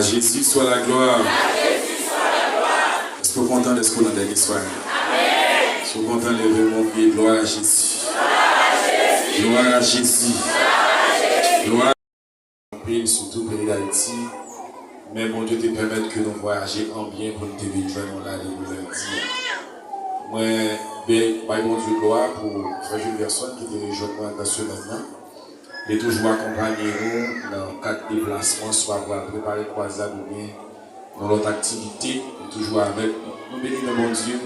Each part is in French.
Jésus soit la gloire. Est-ce que vous êtes content d'être dans la dernière soirée? Est-ce que vous êtes content de lever mon pied? Gloire à Jésus. Gloire à Jésus. Gloire à Jésus. Surtout au pays d'Haïti. Mais mon Dieu te permette que nous voyagions en bien pour nous vivre dans la lundi. Moi, mon Dieu gloire pour frère personne qui était rejoint dans ce moment. Et toujours accompagner nous dans 4 déplacements, soit pour préparer croisade ou bien dans notre activité, et toujours avec nous. Nous bénissons mon Dieu.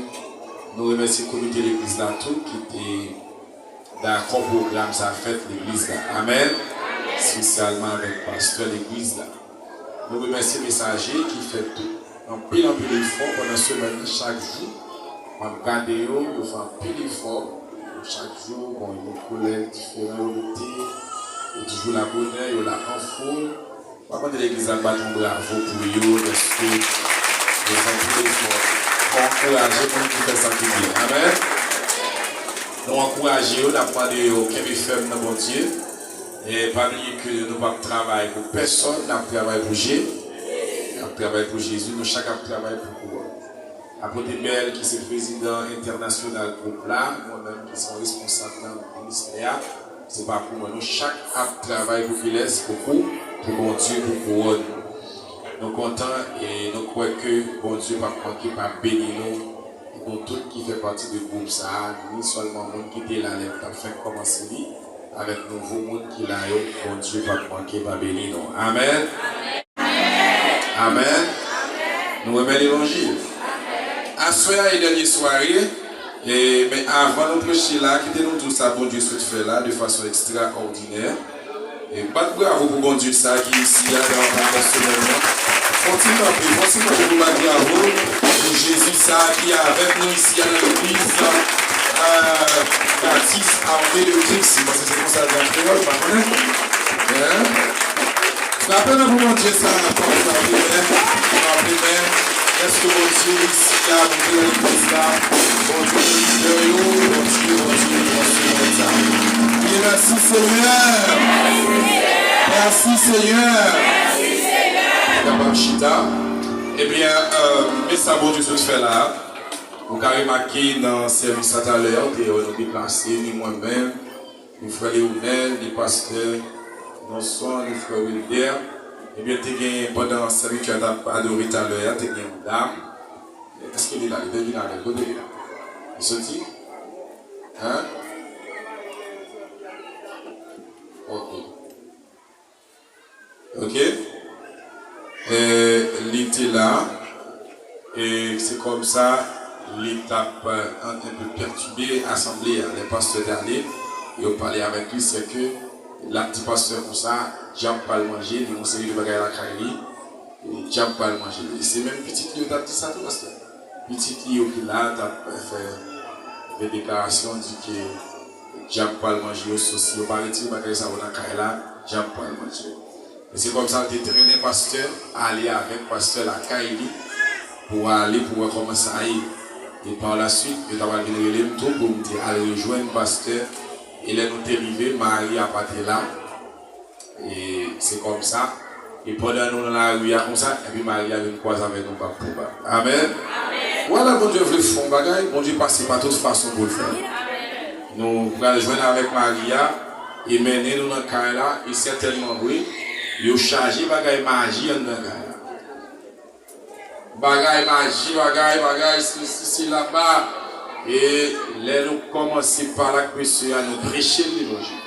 Nous remercions le comité de l'église là tout qui était d'accord au programme, ça a fait l'église là. Amen. Spécialement avec le pasteur de l'église là. Nous remercions les messagers qui fait tout. En pile d'efforts pendant ce moment, chaque jour. On regarde eux, ils font un pile d'efforts. Chaque jour, bon, il y a des collègues différents, et toujours la bonheur, il y a la info. Par contre, l'église a battu un bravo pour eux, parce que ils font tout l'effort. Pour encourager les gens qui font ça bien. Amen. Nous encourageons, nous demandons qu'elle ferme dans mon Dieu. Et pas oublier que nous ne travaillons pour personne, nous travaillons pour Jésus. Nous travaillons pour Jésus, nous chacun travaille pour vous. Apôtre Belle, qui est président international groupe là, moi-même qui suis responsable dans le ministère, ce n'est pas pour moi. Nous, chaque travail pour qu'il laisse beaucoup, pour mon Dieu, pour couronne. Nous sommes contents et nous croyons que bon Dieu va manquer par bénir nous. Et nous, tous qui fait partie du groupe, ça, ni seulement le monde qui était là, qui a fait commencer, avec nous, nouveau monde qui l'a eu, bon Dieu va manquer par bénir nous. Amen. Amen. Amen. Nous remettons l'évangile. À ce soir et dernière soirée, mais avant de prêcher là, quittez-nous tout ça, bon Dieu souhaite faire là de façon extraordinaire. Et pas de bravo pour bon Dieu ça qui est ici, dans ce moment. Continuez pour vous bravo pour Jésus ça qui est avec nous ici dans l'église, Baptiste Armée de Christ, parce que c'est comme ça dans le créole, pas connaître. Rappelez-nous pour mon Dieu ça, est-ce que mon Dieu ici, là, mon Dieu l'église là, mon Dieu, mon Dieu. Et merci Seigneur. Merci Seigneur. Eh bien, mais ça, bon Dieu, ce que je fais là, vous avez remarqué dans le service à l'heure, nous déplacés, ni moi-même, les frères Léonel, les pasteurs, nos soins, les frères Wilder. Eh bien, tu as gagné pendant le service que tu as adoré tout à l'heure, tu as gagné une dame. Est-ce qu'il est là? Il est là, il est là. Il se dit? Hein? Ok. Ok? Il était là. Et c'est comme ça, l'étape un peu perturbée, assemblée, les pasteurs d'aller. Ils ont parlé avec lui, c'est que la petite pasteur comme ça, j'aime pas le manger, ils ont série de bagages à la caille, et j'aime pas le manger. Et c'est même petit lieu, t'as dit ça tout pasteur. Petit lieu qui là, t'as fait des déclarations, dit que j'aime pas le manger, aussi, on parle de bagages ça dans la caille là, j'aime pas le manger. Et c'est comme ça que tu traîné pasteur, aller avec pasteur la caille pour aller pour voir comment ça aille. Et par la suite, je t'avais venu le tout pour me dire, aller rejoindre pasteur. Et là, nous sommes arrivés, Marie a pas été là. Et c'est comme ça. Et pendant nous dans la rue, comme ça, et puis Marie a venu croiser avec nous. Amen. Amen. Voilà, bon Dieu veut faire un bagage, bon Dieu passe par toute façon pour le faire. Nous allons joindre avec Maria et mener nous dans le cas là, et certainement, oui, il a chargé bagage magie dans le cas là. Bagage magie, bagage, c'est là-bas. Et là, nous commençons par la question à nous prêcher l'évangile.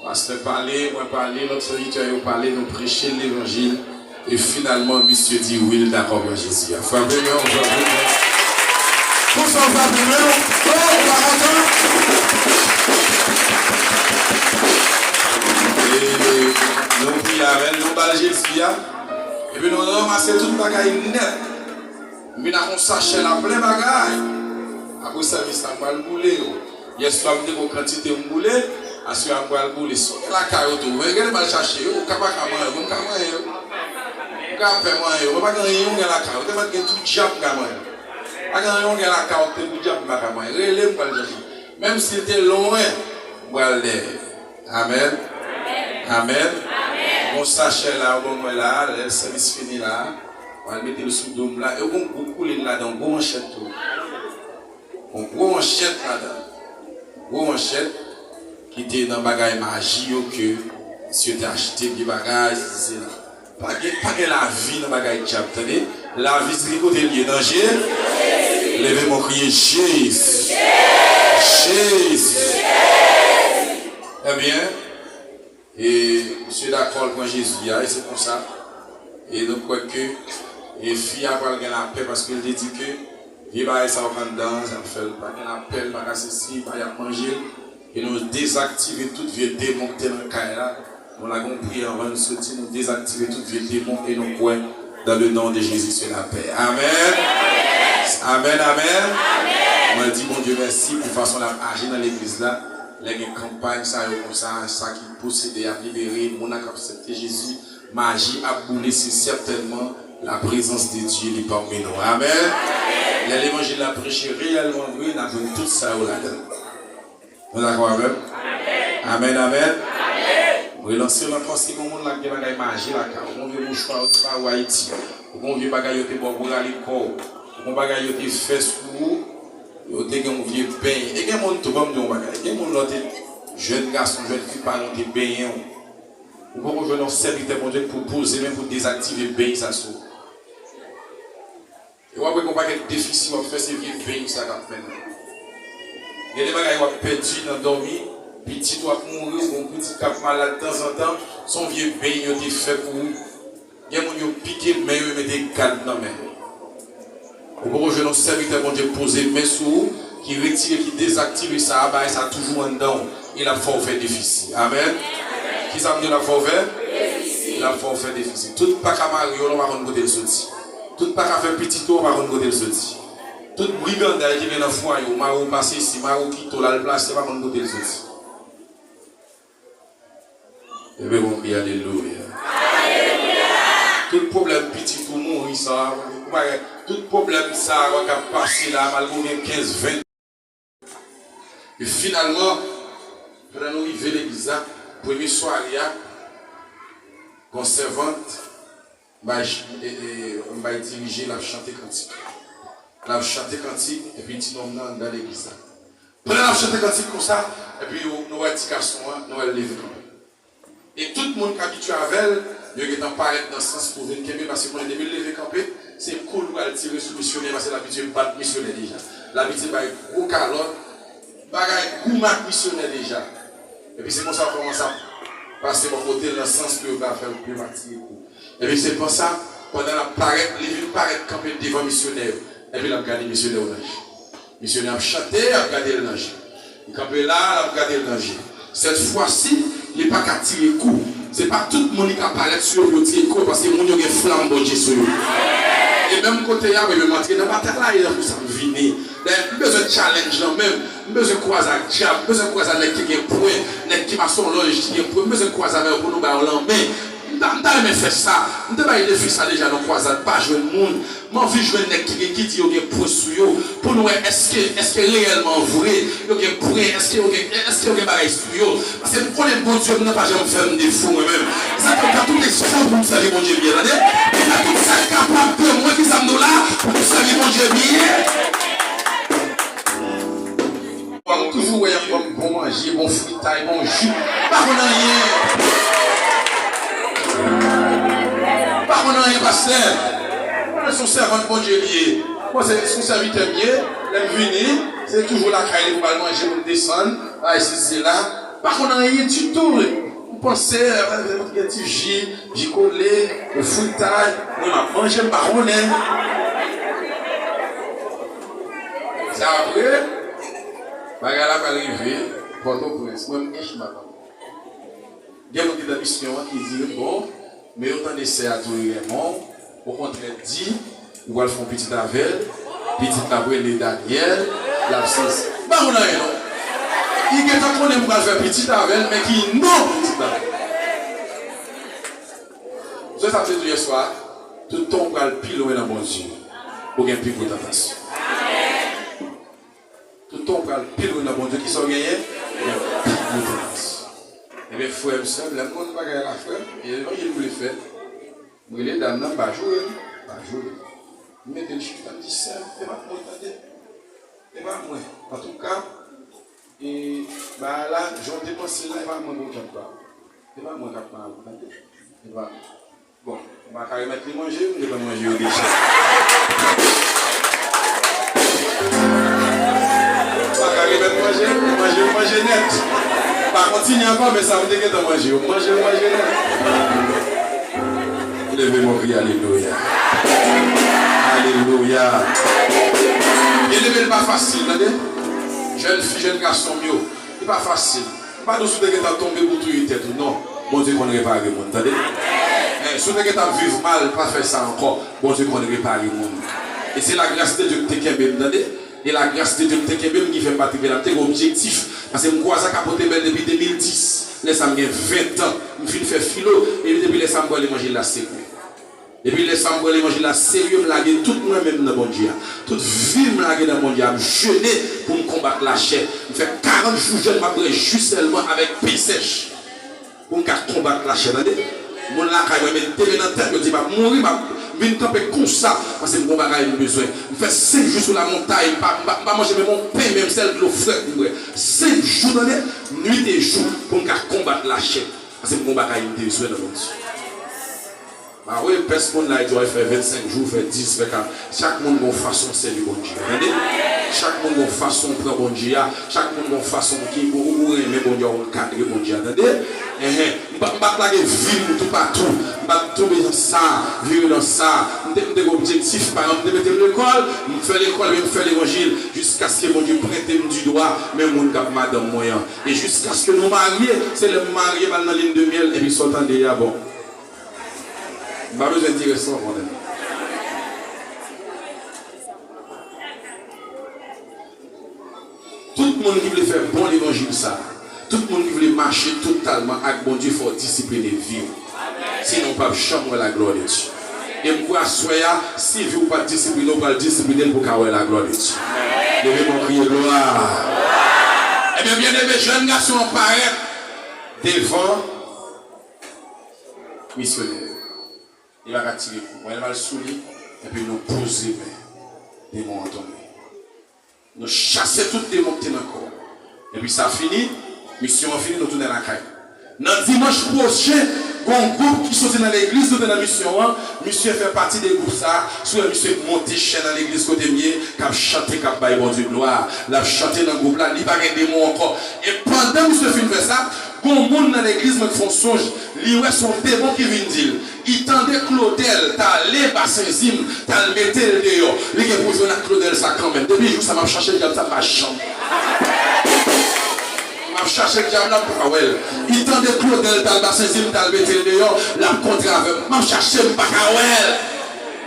Pasteur parler, moi parler, notre serviteur parler, nous prêcher l'évangile. Et finalement, monsieur dit oui, d'accord, Jésus. Frère Bénéon, on va venir. Bonsoir, frère Bénéon. Oh, et nous prions avec nous, bal Jésus. Et puis nous ramassons tout le bagaille net. Nous avons sachet la plein bagaille. Après ça, on va le bouler. Hier soir, on a une quantité de bouler. Ensuite, on va le bouler. Si on a la carotte, on va chercher. On va faire manger. On va faire manger. On va gagner la carotte. On va gagner tout le diable. On va gagner la carotte. Tout le diable. Même si c'était loin, on va aller. Amen. Amen. Mon sachet là, bon moi là, le service fini là. On va mettre le sous-dôme là. Et on va couler là-dedans, gros manchette tout. On gros manchette là-dedans. Gros manchette qui était dans le bagage magie que monsieur t'a acheté des bagages, c'est là. Pas que la vie dans le bagage diable, attendez. La vie c'est côté lié danger. Levez mon crier Jésus. Jésus. Eh bien, et monsieur d'accord pour Jésus, et c'est comme ça. Et donc, quoi que, et fille a pas la paix parce qu'il dit que, il va ça va dans, ça fait pas la paix, pas ceci, pas y manger, et nous désactiver toute vieux démon qui est dans le cas. On a compris avant de sortir, nous désactiver toute vieux démon et nous croyons dans le nom de Jésus sur la paix. Amen. Amen, amen. On a dit, mon Dieu, merci pour façon d'agir dans l'église là. Les campagnes, ça, comme ça qui possède à libérer, mon accepté Jésus. Magie a boulé, c'est certainement la présence de Dieu qui parmi nous. Amen. L'évangile a prêché réellement vrai, nous avons tout ça là-dedans. Vous êtes d'accord avec? Amen, amen. Relancer la pensée comme on l'a dit, magie là, on veut mouchoir au Haïti, on veut bagaille te boire pour aller corps, on bagaille te fait sous, on te gagne un vieux bain. Et quel monde tout comme nous bagaille, quel monde l'autre jeune garçon, jeune fille parlant de bain. Ou pour rejoindre un serviteur pour Dieu pour poser, même pour désactiver le bain, ça saute. Et après, on va faire des déficits, on va faire ces vieux bains, ça va faire. Il y a des bagages qui vont perdus dans le dormir, petit doit mourir, ou un petit cap malade de temps en temps, son vieux bain, il a été fait pour vous. Il y a des gens qui ont piqué, mais ils mettent des cadres dans la main. Ou pour rejoindre un serviteur pour Dieu poser, mais sous, qui retire, qui désactive ça, ça toujours en dedans. Il a fort fait déficit. Amen. Qui ça me dit la forfait? La forfait déficit. Tout pas qu'à Mario, on va rendre côté le sorti. Tout pas qu'à faire petit tour, on va rendre côté le sorti. Tout brigandage qui vient dans le foyer, Maro passe ici, Maro qui tourne la place, on va rendre côté le sorti. Et bien, on dit alléluia. Tout problème petit tout mourir, ça. Tout problème, ça, on va passer là, malgré 15, 20. Et finalement, nous arrivons à l'église. Première soirée, conservante, on va diriger la chanter cantique. La chanter cantique, et puis nous sommes dans l'église. Pendant la chanter cantique comme ça, et puis nous avons dit garçon, nous allons lever. Et tout le monde qui est habitué avec elle, il est en paraître dans le sens pour venir camper, parce que quand on est levé camper, c'est cool pour aller tirer sur le missionnaire, parce que l'habitude de battre missionnaire déjà. L'habitude de gros calotte, de gros missionnaire déjà. Et puis c'est comme ça qu'on commence à passer mon côté dans le sens que on va faire le plus matin. Et puis c'est pour ça, pendant la paraître, les villes paraître camper devant missionnaire. Et puis il a regardé le missionnaire au danger. Le missionnaire a chanté, il a regardé le danger. Il campait là, il a regardé le danger. Cette fois-ci, il n'est pas qu'à tirer coup. Ce n'est pas tout le monde qui apparaît sur le tirer coup parce que le monde a une flamme de Jésus. Et même côté là, il va entrer dans la bataille là, il a pour ça venir. Plus besoin de challenge là même, besoin de croiser avec diable, besoin de croiser avec qui est point, les qui m'a son loge qui est point, besoin de croiser avec pour nous bailler en main. M'ta même fait ça, m'ta bailler de faire ça déjà dans croisade, pas jouer le monde. M'en vie jouer nèg qui dit yo gen point sur yo pour nous est-ce que réellement vrai, yo gen point, est-ce que yo gen bagaille sur yo parce que pour les bon Dieu n'a pas jamais faire des fous moi même. Ça peut tout les choses pour servir mon Dieu bien là. Et là tout ça capable de moi qui ça me là pour servir mon Dieu bien. Toujours bon manger, bon fritaille, bon jus. Pas qu'on a rien. Pas qu'on a rien, pasteur. On est son servant de bon Dieu lié. Moi, c'est son serviteur bien. L'aime venir. C'est toujours la caille pour manger, pour descendre. Ah, ici, c'est là. Pas qu'on a rien du tout. Vous pensez, un petit jus collé, le fritaille. On a mangé le baronnet. C'est après. Bagala va arriver, Port-au-Prince, moi-même, je m'attends. Il y a une mission qui dit bon, mais autant d'essais à tout le monde, au contraire, dit, on va faire un petit Avel, petit Abrel Daniel, l'absence. Bah, on a rien. Il y a tant qu'on aime faire petit Avel, mais qui non petit Avel. Je ça fait hier soir, tout le temps, on va le piloter dans mon Dieu, pour gagner plus de tentation. Tout le temps, on va le piloter dans mon Dieu qui sont gagnés, il y a plus de tentation. Et les frères, sœurs, les gens pas la frère, et ils voulaient faire. Mais les dames n'ont pas joué. Mettez le chiffre, dit ça, c'est pas moi, c'est pas moi. En tout cas, et bah là, j'en dépense là, c'est pas moi qui parle. C'est pas moi qui parle. C'est pas. Bon, on va carrément mettre les manger, on ne va pas manger au déchet. On va carrément manger net. Pas continuer encore, mais ça veut dire que tu manger. Manger net. Levez mon cri, alléluia. Alléluia. Et lever n'est pas facile, vous voyez? Jeune fille, jeune garçon, mieux. C'est pas facile. Pas de souhaiter que tu as tombé pour tout tête. Non. Bon Dieu, qu'on répare le monde. Vous voyez? Souhaiter que tu as vécu mal, pas faire ça encore. Bon Dieu, qu'on répare le monde. Et c'est la grâce de Dieu que tu as, vous voyez? Et la grâce de Dieu que tu as qui fait partie de l'objectif. Parce que je crois que ça a capoté depuis 2010. Les femmes ont 20 ans. Je fais philo. Et depuis les femmes ont mangé la sécurité. Et puis les femmes qui manger la sérieux, me tout moi-même dans mon Dieu. Toute vie me laguer dans mon Dieu. Je jeûner pour me combattre la chair. Je fais 40 jours je m'abrège juste seulement avec pied sèche. Pour me combattre la chair. Mon la caille me met dans la tête, me dit pas mourir, je vais camper comme ça parce que mon bagage a besoin. Je fais 5 jours sur la montagne, pas manger même mon pain, même celle de l'eau fraîche. 5 jours dans les nuit et jour pour me combattre la chair. Parce que mon bagage a besoin dans mon Dieu. Ah oui, personne là, il doit faire 25 jours, faire 10, faire 40. Chaque monde a une façon de servir bon Dieu. Chaque monde a une façon de prendre bon Dieu. Chaque monde a une façon qui pour aimer bon Dieu, on cadre bon Dieu. Attendez? Je ne vais pas vivre tout partout. Je ne vais pas tomber dans ça, vivre dans ça. Je vais un objectif, par exemple, de mettre l'école, je fais l'école, je fais l'évangile, jusqu'à ce que mon Dieu prête du doigt, même mon cap madame moyen. Et jusqu'à ce que nous marions, c'est le marié dans la ligne de miel, et puis sortant de là, bon. Pas besoin de dire ça, mon ami. Tout le monde qui voulait faire bon l'évangile, ça. Tout le monde qui voulait marcher totalement avec bon Dieu, il faut discipliner vivre. Sinon, pas chambre la gloire de Dieu. Et moi, soyez, si vous ne pas discipliner, vous ne pas discipliner pour avoir la gloire de Dieu. Devez-moi crier gloire. Eh bien, aimé, jeunes garçons paraît devant missionnaire. Il va tirer pour elle va le soulever et puis nous poser des démons en tomber. Nous chasser tous les démons qui sont dans le corps. Et puis ça finit, mission finie, nous tournons la caille. Dans dimanche prochain, il y a un groupe qui sont dans l'église, nous dans la mission. Monsieur fait partie des groupes ça. Soit monsieur monte chaîne dans l'église côté mieux, qui a chanté, qui a baillé bon Dieu gloire. Il a chanté dans le groupe là, il n'y a pas de démons encore. Et pendant que monsieur fait ça, il y a un monde dans l'église qui font songe. Il y a son démon qui vient dire. Il tendait Claudel, t'as les bassins zim, t'as le mettre le dehors. Il y a pour jouer à Claudel ça quand même. Depuis que ça m'a cherché, ça m'a chambre. Je cherche le diable là pour Kawel. Il tend de Claudel, t'as le bassin, t'as le métier dehors, la contre avec. Je cherche le pas Kawel.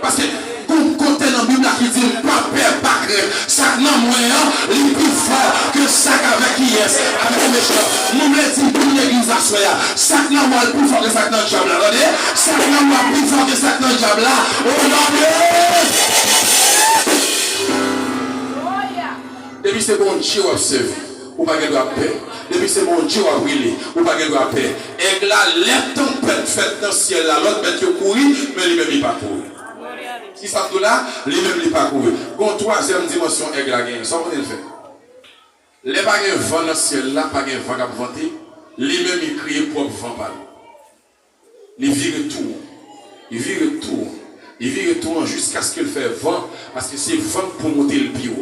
Parce que, comme côté dans la Bible qui dit, pas peur, pas crainte. Ça n'a moyen, il est plus fort que ça avec qui est. Avec les méchants. Nous me disons pour l'église à soi. Ça n'a moyen plus fort que ça dans le diable là. Ça n'a moyen plus fort que ça dans le diable là. Oh non, depuis c'est bon Dieu observe. Ou pas qu'elle doit paix. Depuis c'est mon Dieu a brûlé. Ou pas qu'elle doit paix. Et là, les tempêtes faites dans le ciel là, l'autre bête qui courir, mais lui-même il pas courir. Si ça tout là, lui-même il pas courir. Bon, troisième dimension, aigle la gagne. Ça, on le fait. Les pas de vent dans le ciel là, pas de vent à vanter. Lui-même il crie propre vent par lui. Il vire tout. Il vire tout. Il vire tout jusqu'à ce qu'il fasse vent. Parce que c'est vent pour monter le pied.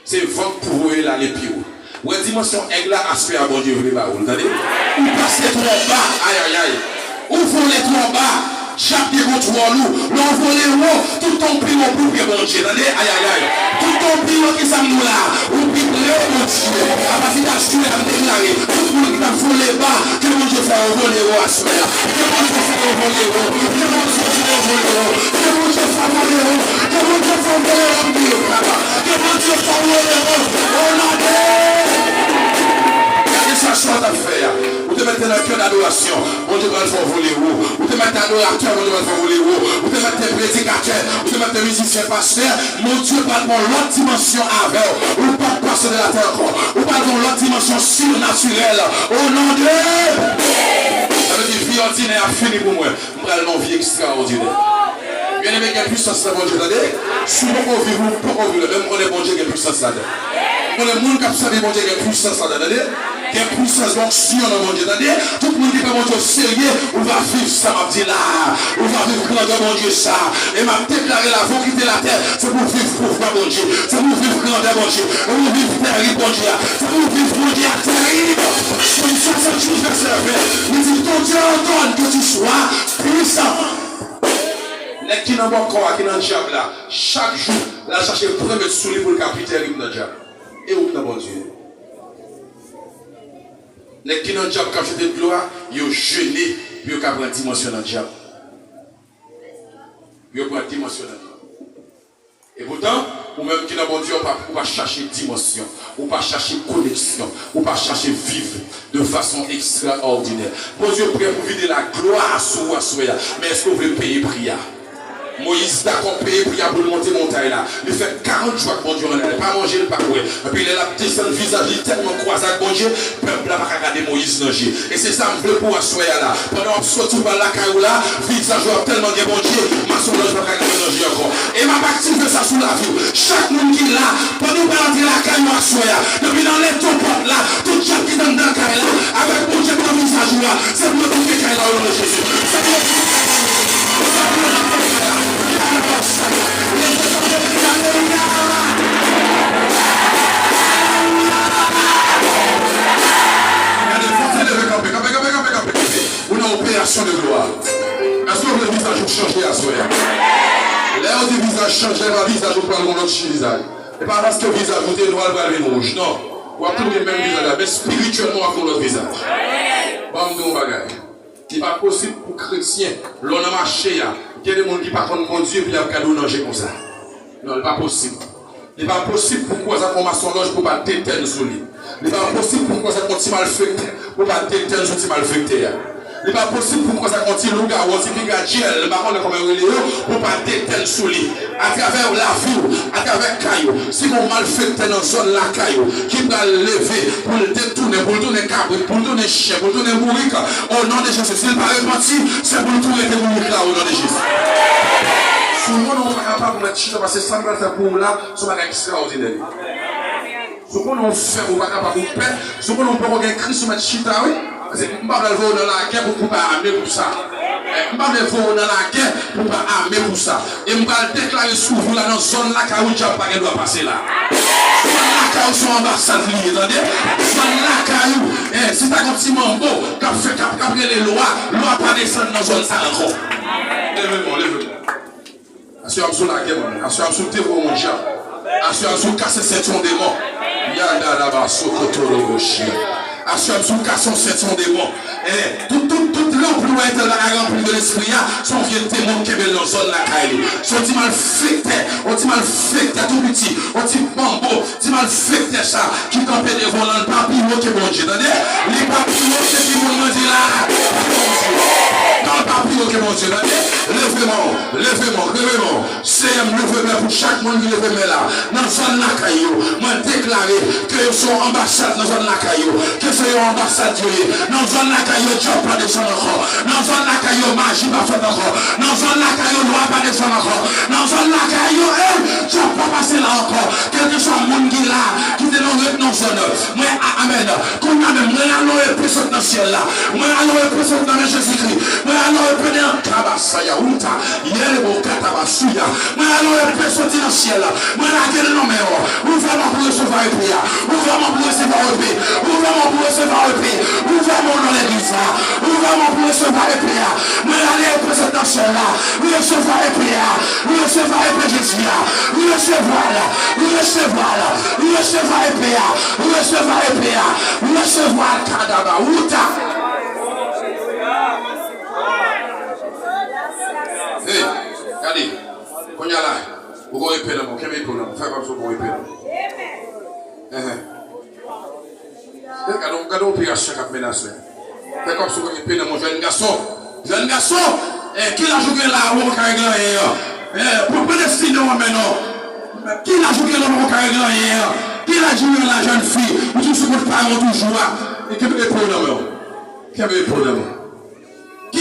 C'est vent pour aller le pied. Ou une dimension aigle à ce à bon Dieu, vous entendez? Ou passer trop bas, aïe aïe aïe. Ou voler trop bas, chaque contre nous. L'on voler haut, tout ton piment pour que bon Dieu, entendez? Aïe aïe aïe. Tout ton piment qui s'en nous là, ou pique le bon Dieu. À partir d'acheter à me déclarer, tout le monde qui t'a volé bas, que bon Dieu fait voler haut à ce là. Que bon Dieu fait voler haut, que bon Dieu fait voler haut, que bon Dieu fait voler haut, que bon Dieu fait voler haut, que bon Dieu fait voler haut. On a ça soit à faire. Vous te mettez dans le cœur d'adoration. On te va faire voler haut. Vous te mettez adorateur, on te va faire voler haut. Vous te mettez prédicateur, vous te mettez musicien, pasteur. Mon Dieu parle dans l'autre dimension avec. Ou pas passer de la terre encore. Ou pas dans l'autre dimension surnaturelle. Au nom de ordinaire a fini pour moi. Je vais aller vie extraordinaire. Bien aimé, il y a puissance dans mon Dieu. Si vous pouvez vivre, vous pouvez vivre. Même on est bon Dieu, il y a puissance là-dedans. On est monde qui a savé bon Dieu, il y a puissance là-dedans. Il y a puissance d'onction dans mon Dieu. Tout le monde qui peut monter au sérieux, on va vivre ça, m'a dit là. On va vivre grand dans mon Dieu ça. Et m'a déclaré là, vous quittez la terre, c'est pour vivre pour mon Dieu. C'est pour vivre grand dans mon Dieu. C'est pour vivre terrible, mon Dieu. C'est pour vivre mon Dieu terrible. Sur 68 verset 20, il dit, ton Dieu ordonne que tu sois puissant. Les qui n'ont pas encore, qui n'ont diable là, chaque jour, là, chercher le premier soulier pour le capitaine dans le diable. Et où dans mon Dieu? Les qui n'ont diable, quand je de gloire, ils ont jeûné, puis ils ont pris une dimension dans le diable. Ils ont pris une dimension dans le diable. Et pourtant, ou même qui n'ont pas Dieu, on va chercher dimension, on va chercher connexion, on va chercher vivre de façon extraordinaire. Bon Dieu, prêt pour vider la gloire sur vous, mais est-ce que vous voulez payer prière? Moïse d'accord payé pour monter montagne là. Il fait 40 jours que bon Dieu n'a pas mangé le parcours. Et puis il a descendu le visage, il est tellement croisé avec bon Dieu, le peuple n'a pas regardé Moïse nager. Et c'est ça que je veux pour assoyer là. Pendant qu'on se retrouve à la caillou là, visage tellement de bon Dieu, ma soulage va regarder nager encore. Et ma active ça sous la vie. Chaque monde qui est là, pendant qu'on va entrer la caillou assoyer, depuis dans les deux portes là, tout chaque qui est dans la caillou là, avec bon Dieu dans le visage là, c'est pour le qui est là au nom de Jésus. Une opération de gloire. Est-ce que le visage vous changez à soi? L'air du visage change, le visage vous prend mon autre visage. Et pas parce que le visage vous est noir, vous est rouge. Non. Vous avez tout le même visage, mais spirituellement, vous avez l'autre visage. Bon, nous, bagaille. Il n'est pas possible pour chrétiens, l'on a marché, il y a des gens qui ne parlent pas de Dieu, puis il y a des cadeaux nager comme ça. Non, il n'est pas possible. Il n'est pas possible pour ça qu'on m'a son loge pour ne pas déteindre sur lui. Il n'est pas possible pour ça qu'on s'est malfecté, pour ne pas déteindre sur lui malfecté. Il n'est pas possible pour ça qu'on s'est louga ou s'est pigadiel, le baron de comme un reléo, pour ne pas déteindre sur lui. À travers la vie, à travers caillou, si on malfecté dans la zone la caillou, qui va lever pour le détourner, pour le tourner cabri, pour le tourner chien, pour le tourner mourique, au nom de Jésus. S'il n'est pas repenti, c'est pour le tourner mourique là, au nom de Jésus. Souvent, on n'est pas capable de mettre chita parce que ça me fait pour là, c'est un extraordinaire. Souvent, on fait, on n'est pas capable de faire. Souvent, on peut regarder Christ mettre chita, oui. C'est que je ne vais pas aller dans la guerre pour ne pas armer pour ça. Je ne vais pas aller dans la guerre pour ne pas armer pour ça. Et je vais déclarer sous vous là dans la zone là, car où Dieu doit passer là. Zone là, car où son ambassade liée, attendez. Zone là, car où, si tu as un petit mambo, qui a fait les lois, loi pas descendre dans la zone ça encore. Levez-moi, levez-moi. Assurez-moi sur la guerre, assurez-moi sur le terreau mondial. Assurez-moi sur le casser cette son démon. Yada là-bas, Sokotoro Goshi. Assurez-moi sur le casson cette son démon. Toute l'ampleur est remplie de l'esprit, son vieux démon qui est dans la zone de la caille. Son petit mal fecté, tout petit, un petit bambo, petit mal fecté ça, qui campait devant le papillon qui est bon Dieu. Les papillons qui est bon Dieu là. Dans le papillon qui est bon Dieu. Levez-moi. C'est un levez-moi pour chaque monde qui levez-moi là. Dans la zone de la caille, moi déclaré que sont ambassade dans la zone de la caille, que c'est une ambassade dans la zone de la caille. Pas descendre encore. Dans la zone de la caillou, magie pas faire encore. Dans la zone de la caillou, loi pas descendre encore. Dans la zone de la caillou, tu vas pas passer là encore. Quelque chose de monde qui là, qui est dans la zone. Moi, amen. Qu'on a même, moi, allons épée dans le ciel là. Moi, allons épée dans Jésus-Christ. Moi, allons épée dans Kabasaya, Uta, Yelebo Katabasuya. Moi, allons épée dans le ciel là. Moi, la gueule non, mais où vraiment pour recevoir épée là. Où vraiment pour recevoir épée. Où vraiment pour recevoir épée. Où vraiment dans l'église là. Où vraiment pour recevoir épée là. Moi, allez épée dans le ciel là. Où recevoir épée là. Où recevoir épée Jésus là. Où recevoir là. Où recevoir là. Où recevoir épée là. Où recevoir épée là. Où recevoir Kadaba. Uta. Hey, regardez. Quand il y a là, vous avez épée là. Vous avez épée là. Vous faites comme ça, vous avez épée là. Regardez l'opération qui a menacé. Faites comme ça, vous avez épée là, mon jeune garçon. Jeune garçon, qui l'a joué là, où vous avez gagné? Pour prédestiner maintenant. Qui l'a joué là, où vous avez gagné? Qui l'a joué la jeune fille? Vous tous vous parlez toujours. Et qui veut épée là, qui veut épée là? Qui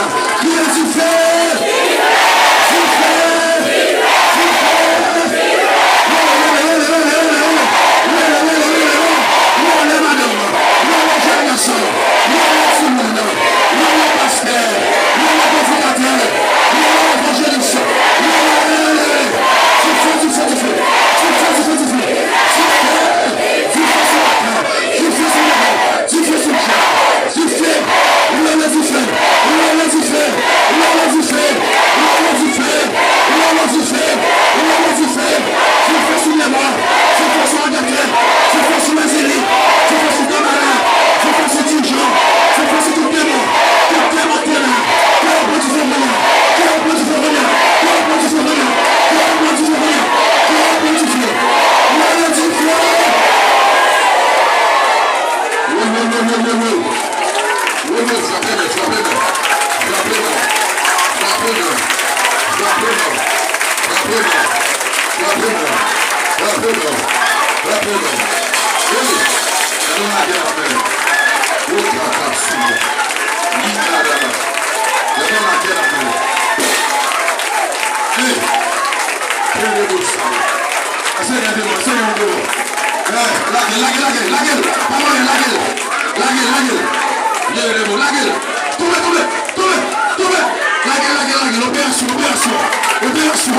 Opération.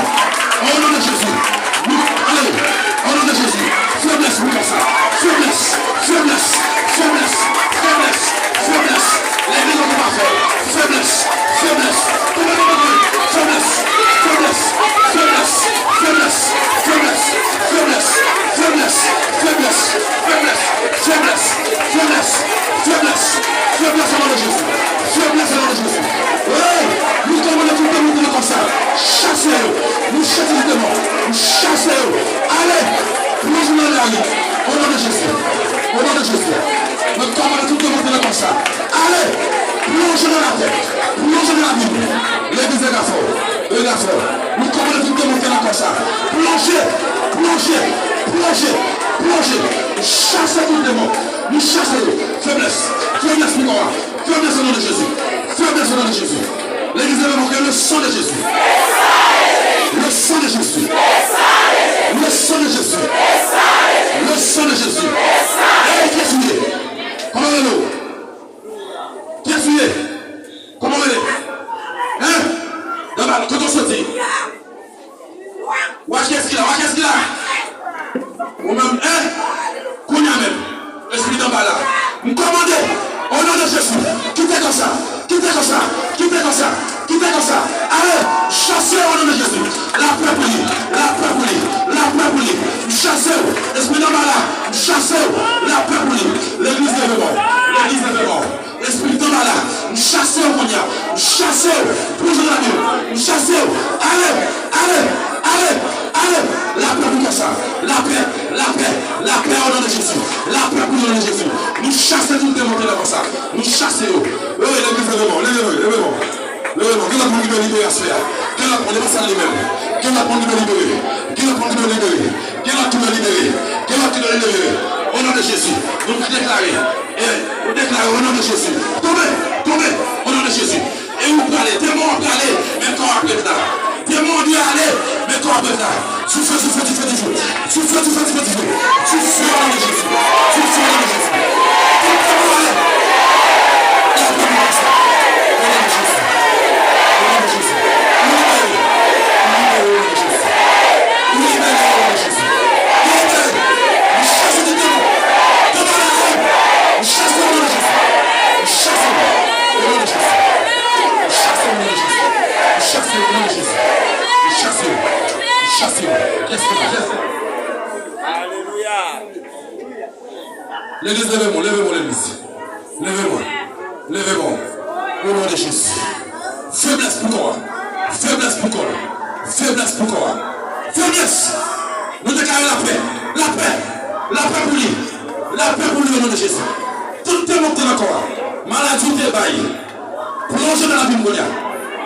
Au nom de Jésus. Allez, au nom de Jésus. Faiblesse, vous comme ça. Faiblesse. L'église n'est pas faite. Faiblesse. Faiblesse au nom de Jésus. Ouais, nous commandons tout le monde comme ça. Chassez-le. Nous chassons le démon. Allez, plonge dans la vie. Au nom de Jésus. Nous commandons tout le monde comme ça. Allez, plonge dans la tête. Plonge dans la vie. L'église est fort. Nous commandons tout le monde comme ça. Plongez. Chassez tout le démon. Nous chassons. Faiblesse au nom de Jésus. L'église va montrer le sang de Jésus. Le sang de Jésus. Et qui est fouillé? Comment est-ce? Qui est fouillé? Comment est-ce? Hein? D'abord, quand on sortit. Qu'est-ce qu'il a? Ou même, hein? Qu'on y a même. Esprit d'en bas là. Nous commandons au nom de Jésus. Quittez comme ça. Allez, chassez au nom de Jésus. La paix pour lui. Chassez. Esprit d'en bas là. Chassez. La paix pour lui. L'église est mort. Esprit d'en bas là. Chassez au monia. Plongez dans la Bible. Chassez. Allez. La paix pour ça. La paix au nom de Jésus. Nous chassons tout le démon comme ça. Nous chassons. Oui, l'église est mort. Levez-moi. Quel a pour nous libérer à ce faire? Quel a pour nous libérer? Quel a pour nous libérer? Au nom de Jésus. Nous déclarons au nom de Jésus. Tombez au nom de Jésus. Et vous parlez, démon parler, mais quand après ça. Démon dit aller, mais quand après ça. Tu fais. Tu fais au nom de Jésus. L'église, levez-moi, l'église. Levez-moi. Au nom de Jésus. Faiblesse pour toi. Faiblesse. Nous déclarons la paix pour lui. Au nom de Jésus. Tout est monté encore. Maladie t'est baillée. Plongez dans la Bible,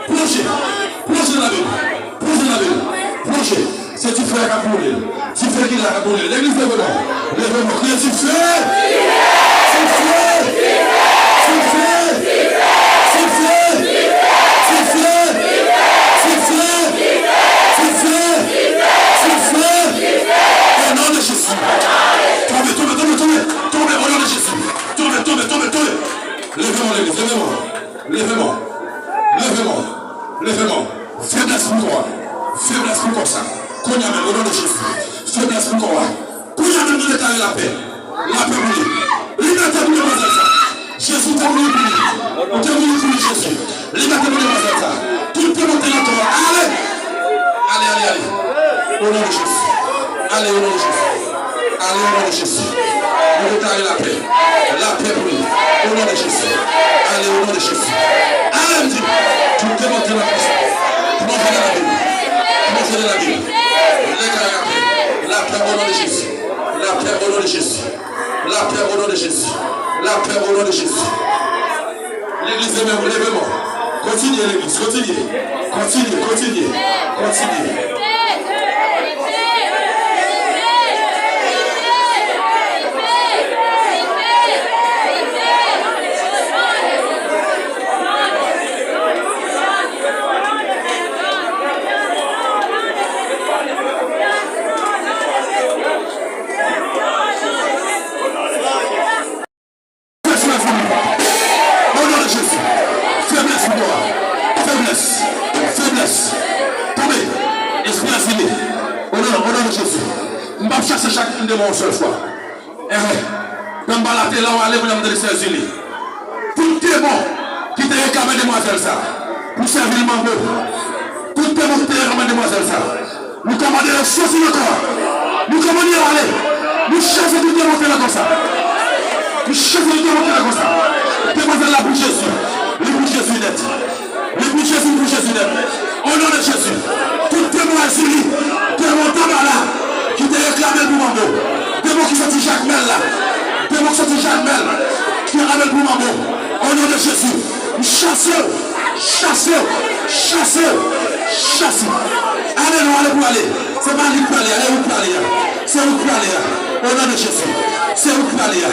Plongez dans la Bible. C'est du frère à brûler. L'église levez-moi. Criez du feu. Au nom de Jésus. Tombez au nom de Jésus. Tombez. Levez-moi l'église. Faiblesse pour toi. Ça. Qu'on y a même au nom de Jésus. Faiblesse pour toi. Qu'on y a même nous déclarer la paix. Pour lui. Liberté pour les ça. Jésus t'a voulu pour lui. On t'a voulu pour lui, Jésus. Liberté pour les ça. Tout est monté dans toi. Allez. Au nom de Jésus. Allez au nom de Jésus. Nous déclarer la paix. Pour lui. Au nom de Jésus. Allez au nom de Jésus. Allez, me dit. Tout est monté dans toi. Plongez dans la Bible. La paix au nom de Jésus. La paix au nom de Jésus. L'église est même, levez-moi. Continuez l'église, continuez. Au nom de Jésus. Faiblesse pour toi. Faiblesse. Faiblesse. Tombez. Esprit assimilé. Au nom de Jésus. Je vais chasser chacune de mon seule fois. Dans la télé, on va aller vous laisser Zélie. Tout démon qui te réclame demoiselle ça. Pour servir le mambo. Tout démon qui te réclame demoiselle ça. Nous commandons le saucer le corps. Nous commandons aller. Nous chassons tout démon qui est là comme ça. Nous chassons tout démon qui est là comme ça. Demoiselle là pour Jésus. Le pour Jésus net. Le pour Jésus net. Au nom de Jésus. Tout démon à Zélie. Démon là qui te réclame pour mambo. Démon qui sortit Jacques Mel là. Démon qui sortit Jacques Mel. Qui ramène pour mambo. Au nom de Jésus. Chassez. Allez, nous allons pour aller. C'est pas lui pour aller. Allez, vous pour aller. C'est vous pour aller. Au nom de Jésus. C'est vous pour aller.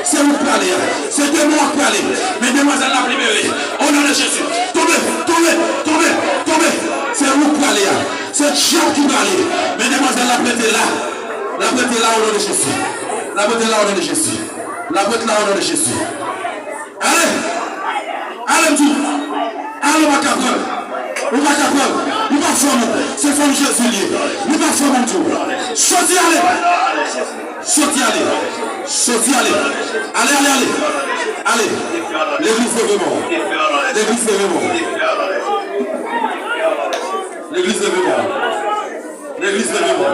C'est vous pour aller. C'est des mots pour aller. Mais demoiselles la libérée. Au nom de Jésus. Tombez. C'est vous pour aller. C'est Dieu qui va aller. Mais demoiselles la prêtez là. La prêtez là au nom de Jésus. La prêtez là au nom de Jésus. La prêtez là au nom de Jésus. Allez, tout. Allez, ma capable. Ou ma capable. Ou ma femme. C'est femme Jésus lié. Ou ma femme tout. Sorti, allez. Allez. L'église est vraiment.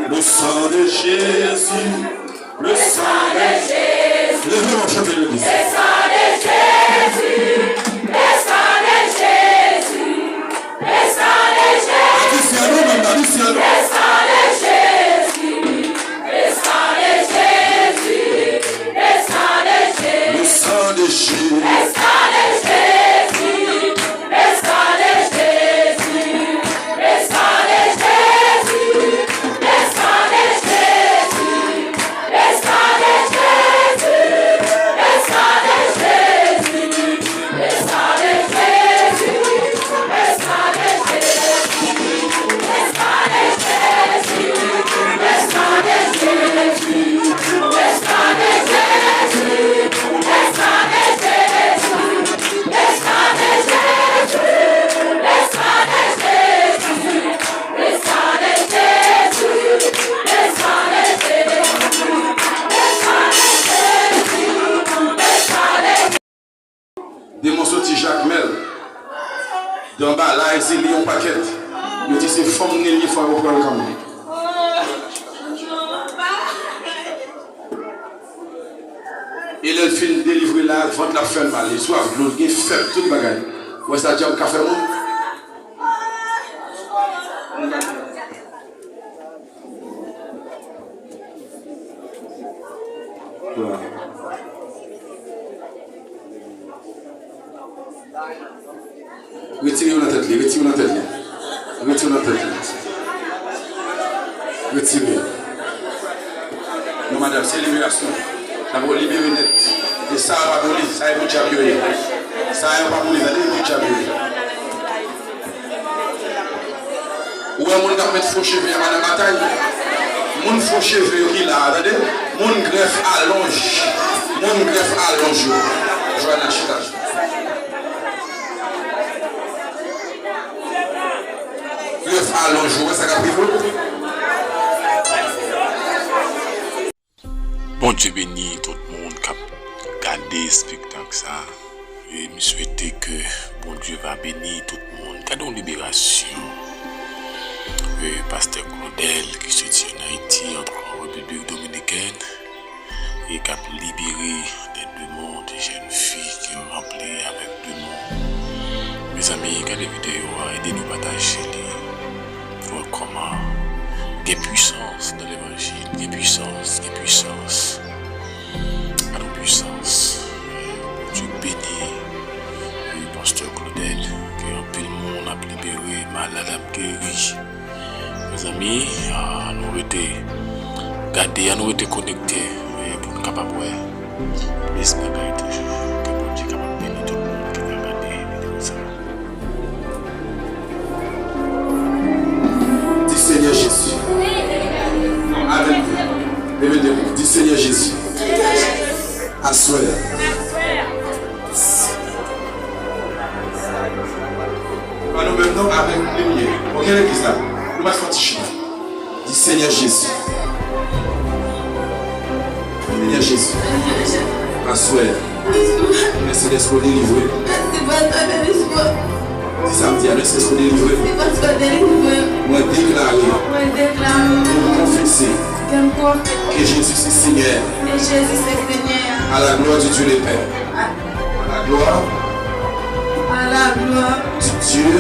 Le sang de Jésus. Lèvez-moi, chantez l'église. Le sang de Jésus. Jacques Mel, d'en bas, là, c'est Lyon Paquet. Il dit c'est femme née, il faut reprendre le camion. Et le film délivré là, vente la ferme mal, les soirs, l'autre qui fait tout le bagage. Où est-ce que tu as un café? Voilà. Retirez la tête, retirez. Non, madame, c'est libération. D'abord, libérer net. Et ça va pas brûler, ça va pas brûler. Ça va pas brûler, ça va pas brûler. Où est-ce qu'on va mettre faux cheveux à la bataille? Mon faux cheveux qui là, attendez, mon greffe allonge. Je vais l'acheter. Allons jouer ça qu'a pris. Bon Dieu bénit tout le monde qui a regardé ce spectacle ça. Et je souhaite que bon Dieu va bénir tout le monde. Cadeau libération. Pasteur Claudel qui se tient en Haïti, en République Dominicaine, et qui a libéré des démons, des jeunes filles qui ont rempli avec démons. Mes amis, regardez la vidéo, aidez-nous à partager. Comment il y a puissance dans l'évangile, il y a puissance. Alors puissance, Dieu béni, le pasteur Claudel, qui a un peu le monde a libéré, malade a guéri. Mes amis, nous été gardés, nous été connectés pour nous capables de l'esprit toujours, que bon Dieu capable de bénir tout le monde qui a regardé ça. Seigneur Jésus. Amen. Dis Seigneur Jésus. Assoir. Nous maintenant avec lumière. Ok, l'église là. Nous allons faire un petit chien. Dis Seigneur Jésus. Seigneur Jésus. Assoir. Merci d'être délivré. Dis ça me dit, laisse d'être délivré. Moi déclarer. Pour confesser. Que Jésus c'est Seigneur. À la gloire du Dieu le Père. À la gloire. À la gloire du Dieu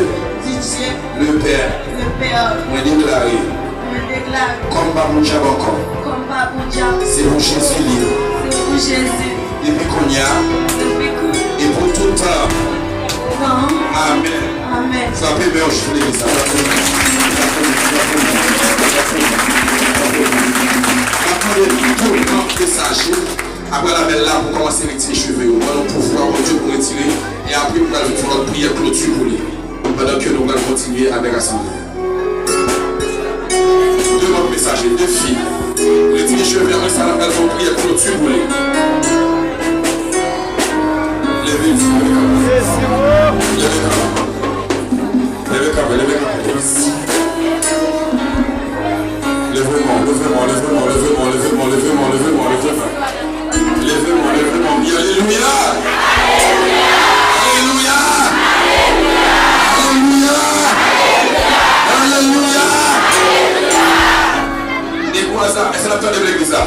le Père. Moi déclaré. Comme pas mon diable encore. C'est pour Jésus libre. Depuis qu'on y a. Et pour tout temps. Amen. Frappez bien, je vous dis ça. Après tout le temps que ça agit, après la belle là pour commencer à retirer les cheveux, on va pouvoir Dieu pour retirer et après on va faire notre prière clôture pour lui. Pendant que nous allons continuer avec l'assemblée. Deux autres messagers, deux filles. Retirer les cheveux, après ça on va faire notre prière clôture pour lui. Est-ce que la de l'église là?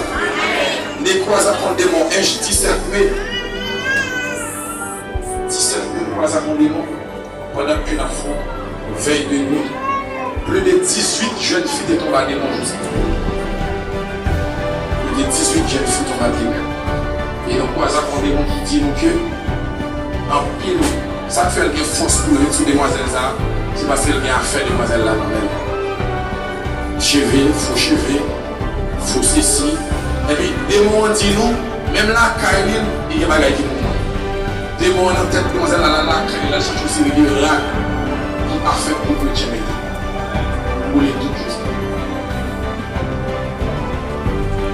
N'est quoi ça prendre des mots 17 mai. 17 mai, quoi ça prendre des mots? Pendant qu'une enfant, veille de nuit, plus de 18 jeunes filles de tombent à démon. Plus de 18 jeunes filles tombent à démon. Et donc, quoi ça prendre des mots qui dit que, en pile, ça fait une force pour les sous demoiselles là, c'est parce qu'elle vient à faire demoiselles là même. Cheveux, faux cheveux. Faut ceci. Et puis, des mots dit nous, même la Kailin, il y a des bagages qui nous. Des mots en tête, comme ça, la Kailin, la change aussi de là, qui est parfait pour le Tchémé. Pour les deux choses.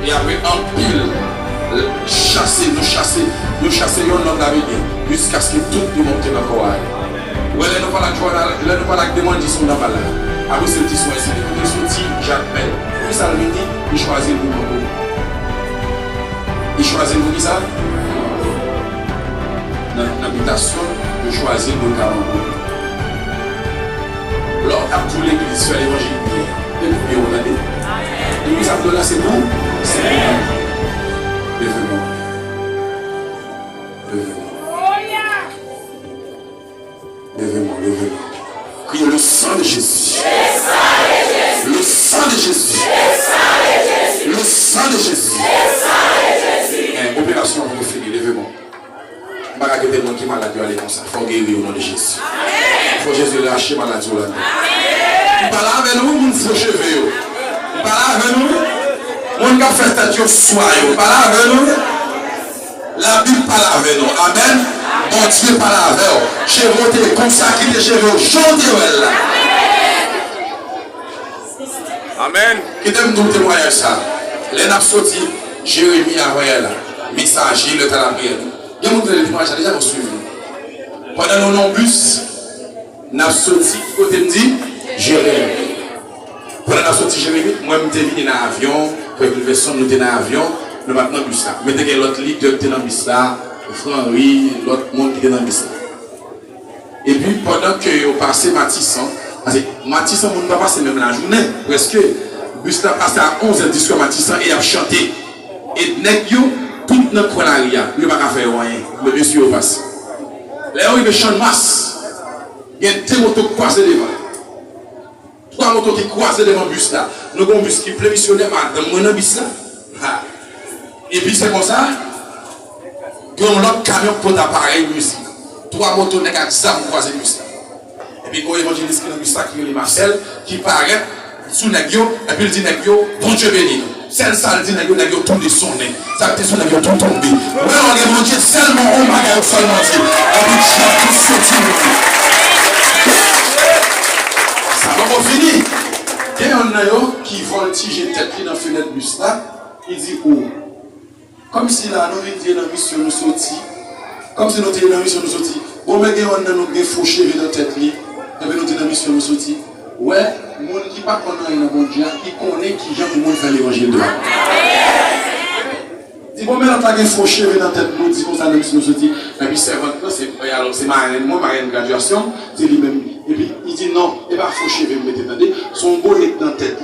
Et après, en pile, chasser, nous chasser, un homme d'avenir, jusqu'à ce que tout le monde monte encore. Ouais, là, nous pas la joie, là, nous pas la demande, ils sont dans la là. Après, c'est petit soin, c'est des petits j'appelle. Puis ça le dit, il choisit le monde. Il choisit le ça dans l'habitation, il choisit le Cameroun. Lors à tous l'église sur l'évangile, et vous pouvez regarder. Et puis ça me donne là, c'est bon. C'est bon. Levez-moi. Levez-moi, levez-moi. Criez le sang de Jésus. Le sang de Jésus. Le sang de Jésus. Opération pour finir, levez-moi. Je ne vais pas regarder le monde qui est malade, aller comme ça. Il faut guérir au nom de Jésus. Il faut Jésus lâcher maladie là. Il parle avec nous, mon faux cheveux. Il parle avec nous. Mon gars fait tête soir. Il parle avec nous. La Bible parle avec nous. Amen. Bon Dieu parle avec nous. Chez vous, t'es consacré des cheveux. Chantez-le là. Amen. Qui t'aime tout témoignage ça? Les nappes sorti, Jérémie a envoyé là. Message, il est à la prière. Il y a mon témoignage déjà vous suivez. Pendant nos bus, nappes sorti, côté me dit Jérémie. Pendant nappes sorti Jérémie, moi je suis venu dans l'avion, pour que nous sommes dans l'avion, nous sommes dans le bus là. Mais dès que l'autre ligue qui était dans le bus là, Franck, l'autre monde qui était dans le bus là. Et puis pendant que vous passez Matisson, parce que Matisson, on ne va pas passer même la journée, parce que le bus là passe à 11h jusqu'à Matisson et il a chanté. Et Negyo, tout notre coin là, il n'y a pas faire rien. Le monsieur passe. Là, il y a champ de masse. Il y a deux motos croisées devant. 3 motos qui croisent devant le bus là. Nous avons un bus qui est missionnaire dans le bus là. Et puis c'est comme ça. Nous avons l'autre camion pour l'appareil musique. 3 motos négatives pour croiser le bus là. Et puis quand l'évangéliste qui est dans le bus là, qui est Marcel, qui paraît sous Negyo, et puis il dit Negyo, bon Dieu béni. Celle ça dit Negyo tombe son nez. Ça veut dire son Negyo tombe. Oui, on est mon Dieu, seulement on m'a seulement dit. Et puis tout sorti. Ça va pas finir. Il y a un qui voltige tête dans la fenêtre bus là. Il dit où? Comme si là, nous étions dans la mission, nous sortis. Comme si nous étions dans la mission, nous sortis. Bon, mais nous avons faux cheveux dans la tête. Et puis nous étions dans la mission, nous sortis. Ouais, les gens qui ne connaissent pas le bon Dieu, qui connaissent qui gens pour faire l'évangile de là. Dis bon, mais là, tu as des faux cheveux dans la tête. Nous disons ça dans la mission, nous sortis. Et puis, c'est moi, ma graduation, c'est lui-même. Et puis, il dit non, il va faux cheveux, vous mettez son bonnet dans la tête.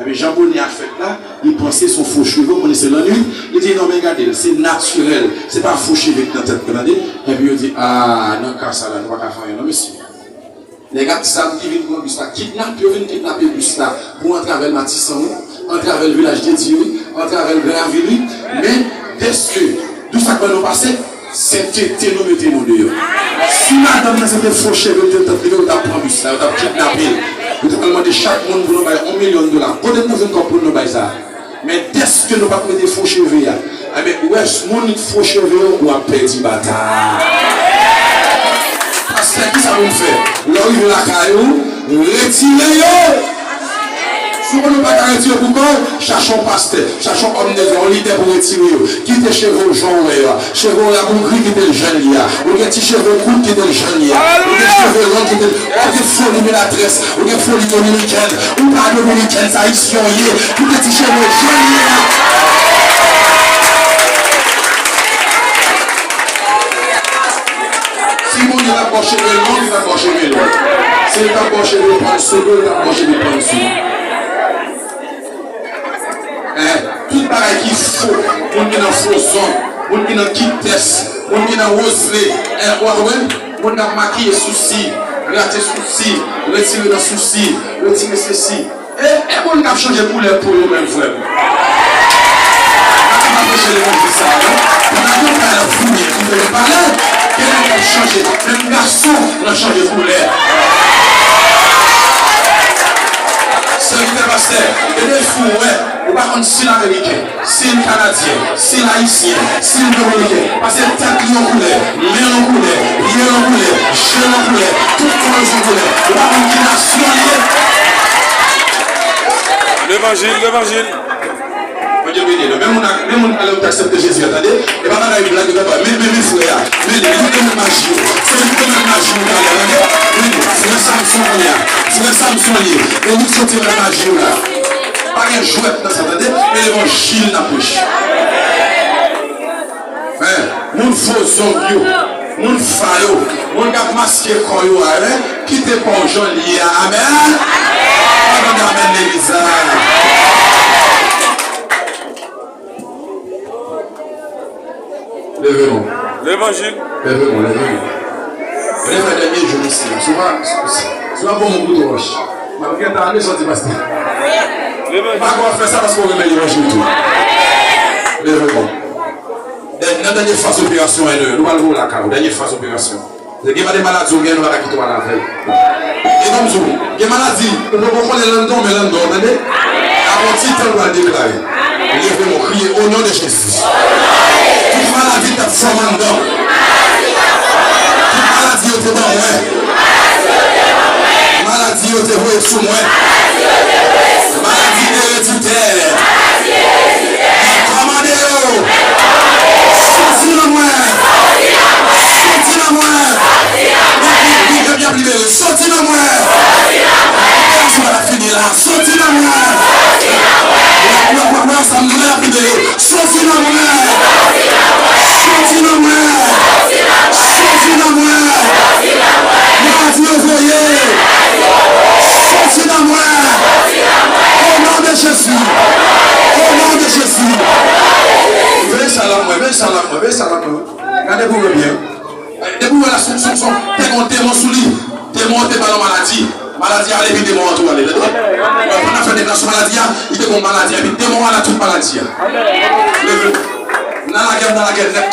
Et puis Jean Bonnet a fait là, il pensait son faux cheveux, on est la nuit. Il dit non, mais regardez, c'est naturel, c'est pas faux cheveux dans la tête. Et puis il dit ah, non, car ça là, nous ne pouvons pas faire non, monsieur. Les gars, ça me dit, ils viennent kidnapper le bus là, pour entrer avec Matissan, entrer avec le village de Dieu, entrer avec le Graville. Mais est-ce que, d'où ça va nous passer? C'était nous mettez nous dehors. Si madame c'était faux cheveux, vous avez pris le bus là, vous avez kidnappé. Vous avez demandé chaque monde pour nous payer $1 million. Peut-être nous encore pour nous payer ça. Mais dès que nous ne pas mettre des faux cheveux, où est-ce que nous faux cheveux ou à perdu bataille? Parce que qui ça nous fait? Là où il y a la caillou, retirez-le. Si on ne peut pas retirer pourquoi, cherchons pasteur, cherchons homme de vie, leader pour retirer. Quittez chez vos gens, chez vos la boucrie qui était le jeune lia, ou bien chez vos coups qui était le jeune lia, ou bien chez vos langues qui était le folie minatrice, ou bien folie dominicaine, ou pas dominicaine, ça ici, ou bien chez vos jeunes lia. Si mon Dieu n'a pas chez le nom, il n'a pas chez le nom. Si il n'a pas chez le prendre second, il n'a pas chez le prendre second. Tout pareil qui faux, on est dans faux son, on est dans quittesse, on est dans roselé, on a maquillé souci, raté souci, retiré dans souci, retiré ceci. Et on a changé pour les pour eux-mêmes, frère. On a changé les gens ça, on a pas la fouille, on ne pas là, quelqu'un a changé, même garçon, on a changé pour l'air. C'est le pasteur, et les fous, ouais, par contre, c'est l'américain, c'est le canadien, c'est l'haïtien, c'est le dominicain, parce que tête qui en couleur, main en couleur, pied en couleur, chien en couleur, tout le monde en couleur, par contre, qui nation L'évangile. Dieu béni, même on a accepté Jésus, attendez, et pas dans la blague de papa, mais frère, mais les gens magie, c'est les gens magie, c'est le Samson, et nous sortir la magie là. Pas un jouet dans cette année, mais l'évangile n'a pas. Mon faux zombie, mon faillot, mon gars masqué quand il a quittez pour Jean lié. Amen. Amen l'église. Levez-moi. L'évangile. Levez-moi. Le dernier jour ici, souvent pour mon bout de roche. Je vais t'amener sortir pasteur. Pas qu'on fait ça parce qu'on remet l'évangile tout. Levez-moi. La dernière phase d'opération, nous allons la carte. Dernière phase d'opération. Il y a des maladies, nous allons quitter la veille. Et comme ça, il y a des maladies, nous ne pouvons pas les landons, mais landons, attendez. Avant tout, on va déclarer. Levez-moi, criez au nom de Jésus. Toute maladie t'a formé en dedans. Toute maladie au dedans, ouais. Maladie au dedans, sous moi. Maladie héréditaire. Commandez-vous. Sortez-la moi. Sortez-la moi. Bien libéré. Sortez-la moi. Ça va finir là. Sortez-la moi. Ça me l'a libéré. Sortez-la moi. Sortez-la moi. Sortez-la moi. Maladie au foyer. Sortez-la moi. Au nom de Jésus. Au nom de Jésus. Venez ça là, moi. Regardez-vous bien. Debout la son. Témoin sous lui. Témoin t'es pas dans maladie. Maladie allez vite témoin tout aller. On a fait des places sur maladie, il est bon maladie, puis témoin à la toute maladie. Dans la guerre net.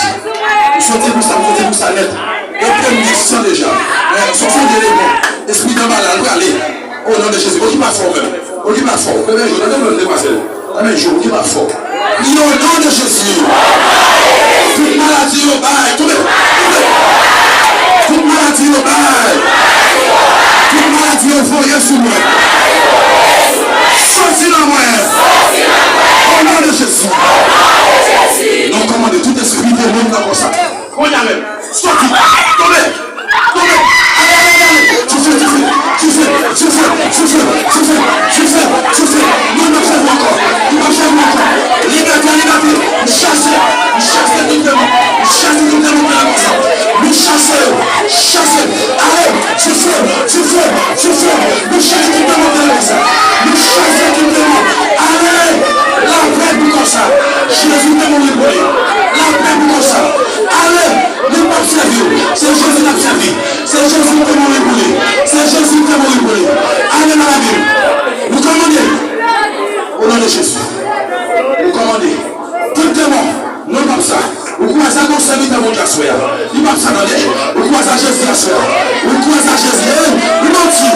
Sortez pour ça net. Et puis nous sommes déjà. Sortez de l'élément. Esprit de malade, allez. Au nom de Jésus, on dit pas fort même. On dit pas fort. Premier jour, on ne pas fort. Premier jour, on dit pas fort. Au nom de Jésus. Toute maladie au bail. Toute maladie au bail. Toute maladie au foyer sous moi. Sortez la moi. Au nom de Jésus. Donc vous comme ça. On y a même. Sorti. Tombez. Tombez. Allez. Tu fais. Non, marchez-vous encore. Liberté. Chassez tout le monde. Chassez tout le monde comme ça. Nous chassez. Allez. Tu fais. Nous chassez tout le monde comme ça. Nous chassez tout le monde. Allez. La paix pour comme ça. Jésus est mon libre. La paix pour comme ça. Allez. Ne pas servir. C'est Jésus qui a servi. C'est Jésus qui est mon libre. C'est Jésus qui est mon libre. Allez dans la vie. Vous commandez. Au nom de Jésus. Vous commandez. Tout le monde. Non comme ça. Vous croyez ça qu'on servit dans mon Dieu. Il va s'attendre. Vous croyez ça Jésus. Vous croyez ça Jésus. Vous mentez.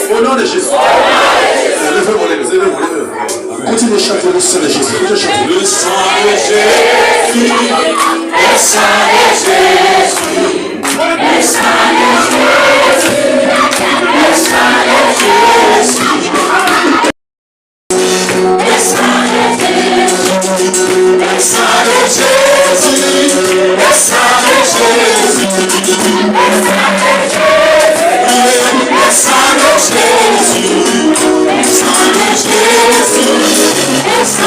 Au nom de Jésus. Levez-moi. Continuez de chanter le sang de Jésus. Le sang de Jésus. Le sang de Jésus. Le sang de Jésus. Le sang de Jésus. Le sang de Jésus. Le sang de Jésus. Le sang de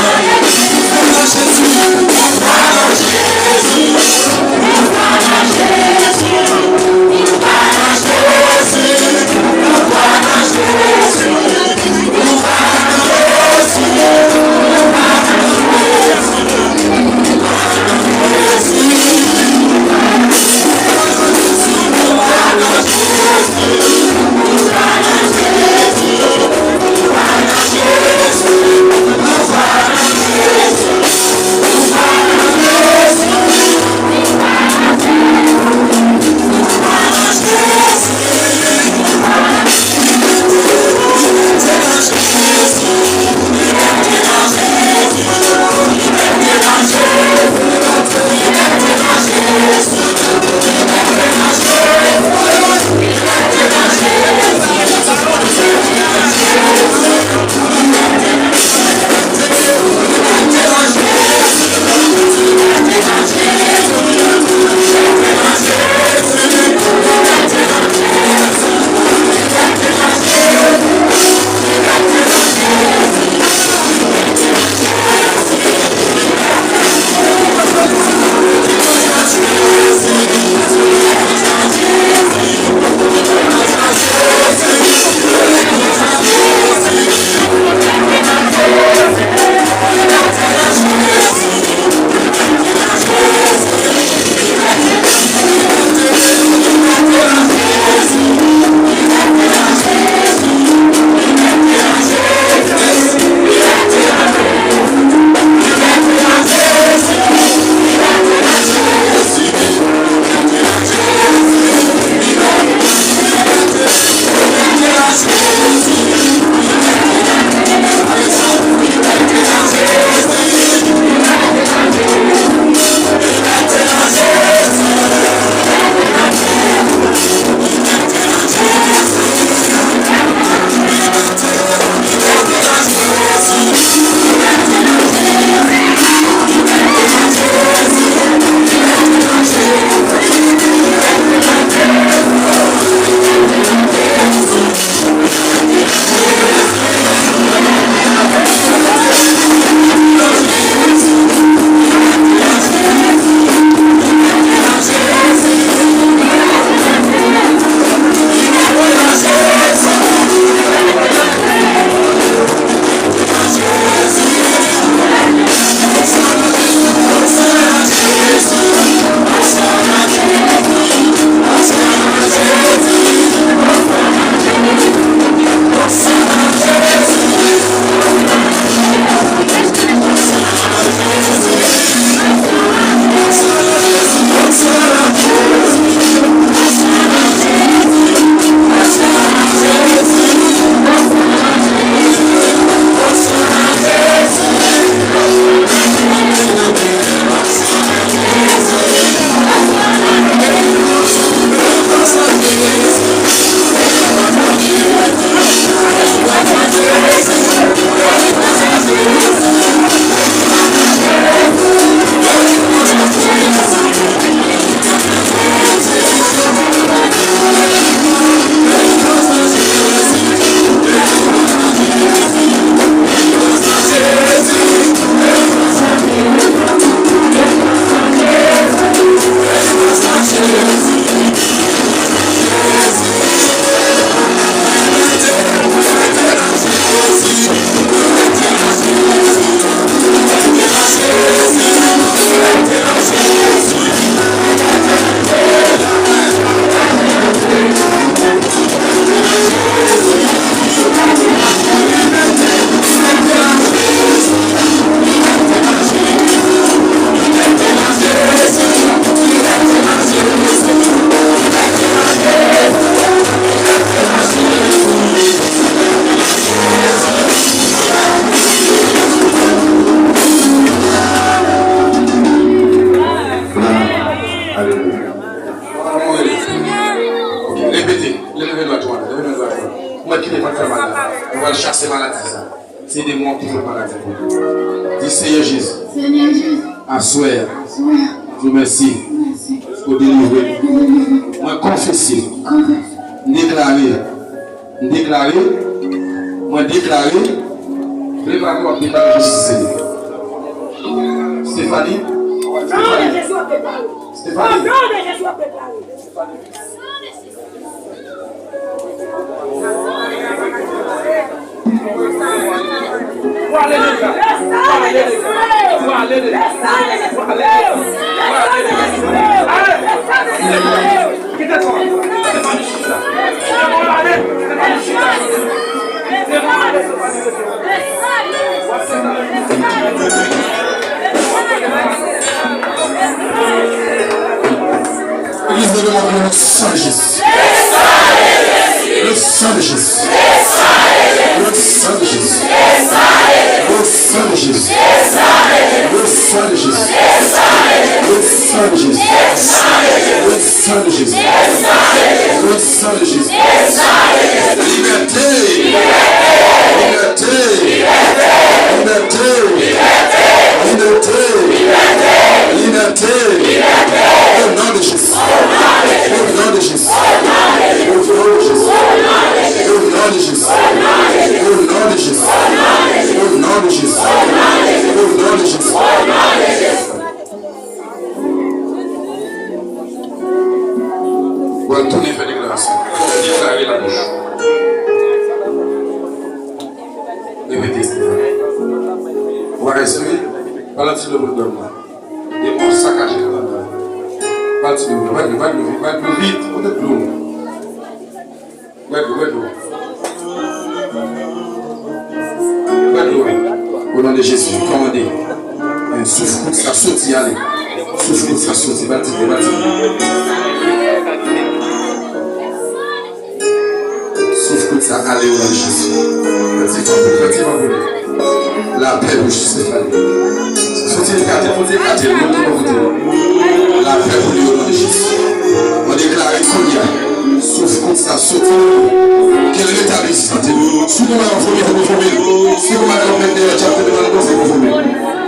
Jésus. Le sang de Jésus. Répétez. Levez-le à toi. Moi qui n'ai pas de malade. On va le chasser maladie. C'est des mots qui font maladie. Dis Seigneur Jésus. Assoir. Je vous remercie pour délivrer. Moi confesser. Déclarer. Moi déclarer. Préparez-vous à préparer Jésus. Stéphanie. Église de demande le sang de Jésus. Le sang de Jésus. Le sang de Jésus. Le sang de Jésus. Le sang de Jésus. Le sang de Jésus. Le sang de Jésus. Le sang de Jésus. Liberté. Liberté. Liberté. Liberté. Liberté. Au nom de Jésus. Au nom de Jésus. Au nom de Jésus. Au nom de Jésus. Au nom de Jésus. Au nom de Jésus. Au nom de Jésus. Voilà, tournez faire déclaration. Déclarez la bouche. Répétez. On va rester. Parlez-vous de votre homme. Des mots saccagés. Va plus vite, peut-être l'eau. Au nom de Jésus, commandez. Souffle, ça saute, y aller. Souffle, ça saute, bâti. Souffle, ça aller au nom de Jésus. Petit, la paix pour Stéphanie. Sautez le quartier, la paix pour lui au nom de Jésus. On déclare qu'on y a. Sauf qu'on ça saute. Qu'elle rétablisse. Si vous m'avez informé, vous formez. Si vous m'avez informé, c'est vous formez.